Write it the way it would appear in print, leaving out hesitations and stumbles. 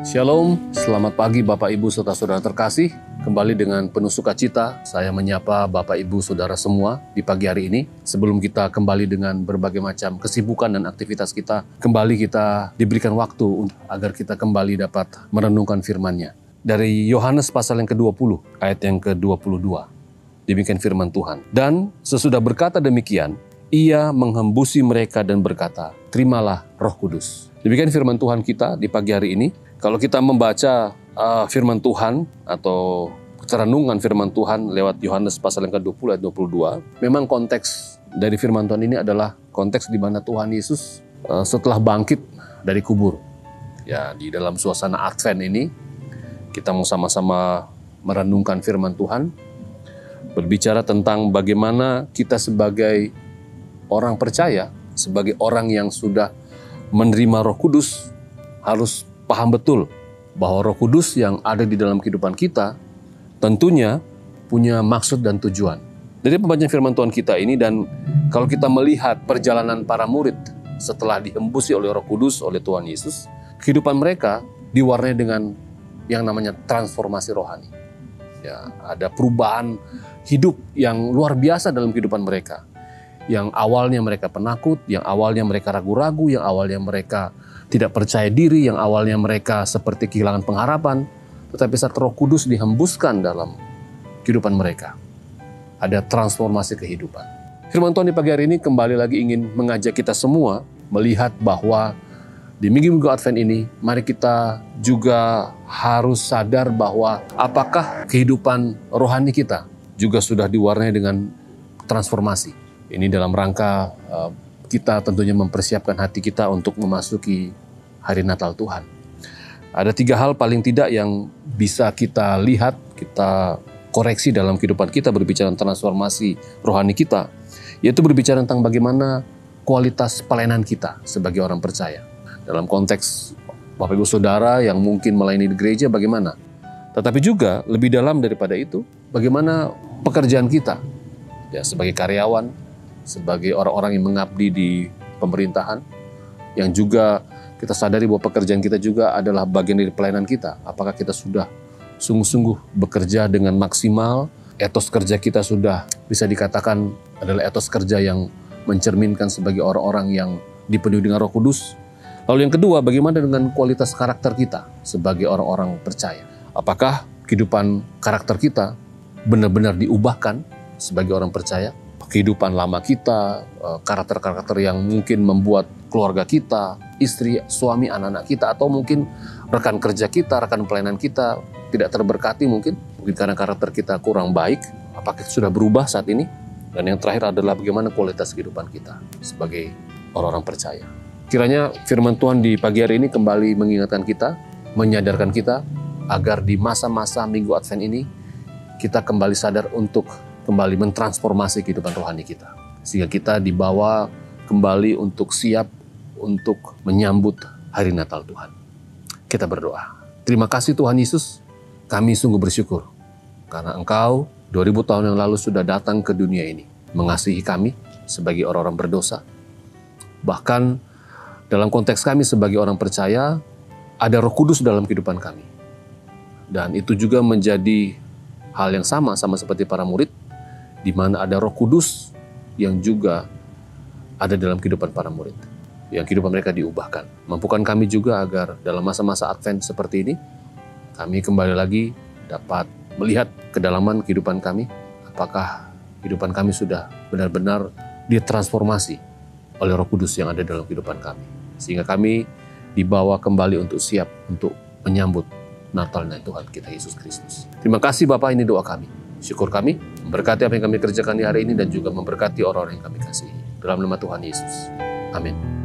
Shalom, selamat pagi Bapak Ibu serta Saudara terkasih. Kembali dengan penuh sukacita, saya menyapa Bapak Ibu Saudara semua di pagi hari ini. Sebelum kita kembali dengan berbagai macam kesibukan dan aktivitas kita, kembali kita diberikan waktu agar kita kembali dapat merenungkan firman-Nya. Dari Yohanes pasal yang ke-20, ayat yang ke-22. Demikian firman Tuhan. Dan sesudah berkata demikian, ia menghembusi mereka dan berkata, terimalah Roh Kudus. Demikian firman Tuhan kita di pagi hari ini. Kalau kita membaca firman Tuhan atau renungan firman Tuhan lewat Yohanes pasal yang ke-20 ayat 22, memang konteks dari firman Tuhan ini adalah konteks di mana Tuhan Yesus setelah bangkit dari kubur. Ya, di dalam suasana Advent ini kita mau sama-sama merenungkan firman Tuhan, berbicara tentang bagaimana kita sebagai orang percaya, sebagai orang yang sudah menerima Roh Kudus harus paham betul bahwa Roh Kudus yang ada di dalam kehidupan kita tentunya punya maksud dan tujuan. Dari pembacaan firman Tuhan kita ini, dan kalau kita melihat perjalanan para murid setelah dihembusi oleh Roh Kudus oleh Tuhan Yesus, kehidupan mereka diwarnai dengan yang namanya transformasi rohani. Ya, ada perubahan hidup yang luar biasa dalam kehidupan mereka. Yang awalnya mereka penakut, yang awalnya mereka ragu-ragu, yang awalnya mereka tidak percaya diri, yang awalnya mereka seperti kehilangan pengharapan, tetapi saat Roh Kudus dihembuskan dalam kehidupan mereka, ada transformasi kehidupan. Firman Tuhan di pagi hari ini kembali lagi ingin mengajak kita semua melihat bahwa di minggu-minggu Advent ini, mari kita juga harus sadar bahwa apakah kehidupan rohani kita juga sudah diwarnai dengan transformasi. Ini dalam rangka kita tentunya mempersiapkan hati kita untuk memasuki hari Natal Tuhan. Ada 3 hal paling tidak yang bisa kita lihat, kita koreksi dalam kehidupan kita berbicara tentang transformasi rohani kita, yaitu berbicara tentang bagaimana kualitas pelayanan kita sebagai orang percaya. Dalam konteks Bapak Ibu Saudara yang mungkin melayani di gereja bagaimana, tetapi juga lebih dalam daripada itu, bagaimana pekerjaan kita ya sebagai karyawan, sebagai orang-orang yang mengabdi di pemerintahan, yang juga kita sadari bahwa pekerjaan kita juga adalah bagian dari pelayanan kita. Apakah kita sudah sungguh-sungguh bekerja dengan maksimal, etos kerja kita sudah bisa dikatakan adalah etos kerja yang mencerminkan sebagai orang-orang yang dipenuhi dengan Roh Kudus. Lalu yang kedua, bagaimana dengan kualitas karakter kita sebagai orang-orang percaya? Apakah kehidupan karakter kita benar-benar diubahkan sebagai orang percaya? Kehidupan lama kita, karakter-karakter yang mungkin membuat keluarga kita, istri, suami, anak-anak kita, atau mungkin rekan kerja kita, rekan pelayanan kita tidak terberkati mungkin karena karakter kita kurang baik. Apakah sudah berubah saat ini? Dan yang terakhir adalah bagaimana kualitas kehidupan kita sebagai orang-orang percaya. Kiranya firman Tuhan di pagi hari ini kembali mengingatkan kita, menyadarkan kita, agar di masa-masa Minggu Advent ini, kita kembali sadar untuk kembali mentransformasi kehidupan rohani kita. Sehingga kita dibawa kembali untuk siap untuk menyambut hari Natal Tuhan. Kita berdoa. Terima kasih Tuhan Yesus, kami sungguh bersyukur. Karena Engkau 2000 tahun yang lalu sudah datang ke dunia ini, mengasihi kami sebagai orang-orang berdosa. Bahkan dalam konteks kami sebagai orang percaya, ada Roh Kudus dalam kehidupan kami. Dan itu juga menjadi hal yang sama seperti para murid, di mana ada Roh Kudus yang juga ada dalam kehidupan para murid, yang kehidupan mereka diubahkan. Mampukan kami juga agar dalam masa-masa Advent seperti ini, kami kembali lagi dapat melihat kedalaman kehidupan kami, apakah kehidupan kami sudah benar-benar ditransformasi oleh Roh Kudus yang ada dalam kehidupan kami. Sehingga kami dibawa kembali untuk siap untuk menyambut Natalnya Tuhan kita Yesus Kristus. Terima kasih Bapak, ini doa kami. Syukur kami, memberkati apa yang kami kerjakan di hari ini dan juga memberkati orang-orang yang kami kasihi. Dalam nama Tuhan Yesus. Amin.